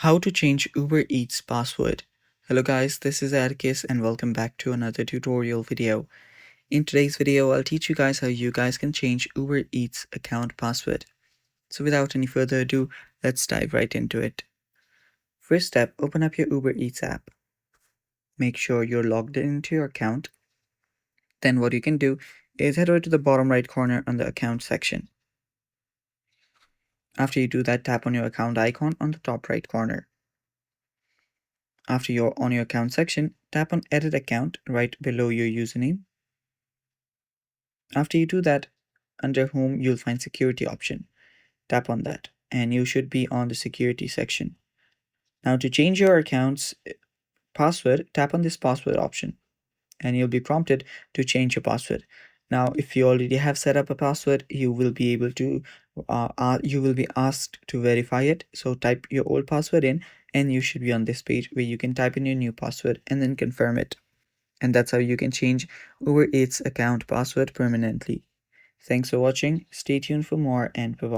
How to change Uber Eats password. Hello guys, this is Atticus and welcome back to another tutorial video. In today's video, I'll teach you guys how you guys can change Uber Eats account password. So without any further ado, let's dive right into it. First step, open up your Uber Eats app. Make sure you're logged into your account. Then what you can do is head over to the bottom right corner on the account section. After you do that, tap on your account icon on the top right corner. After you're on your account section, tap on Edit Account right below your username. After you do that, under Home, you'll find Security option. Tap on that, and you should be on the Security section. Now, to change your account's password, tap on this Password option, and you'll be prompted to change your password. Now, if you already have set up a password, you will be able to you will be asked to verify it. So type your old password in, and you should be on this page where you can type in your new password and then confirm it. And that's how you can change Uber Eats account password permanently. Thanks for watching. Stay tuned for more, and bye bye.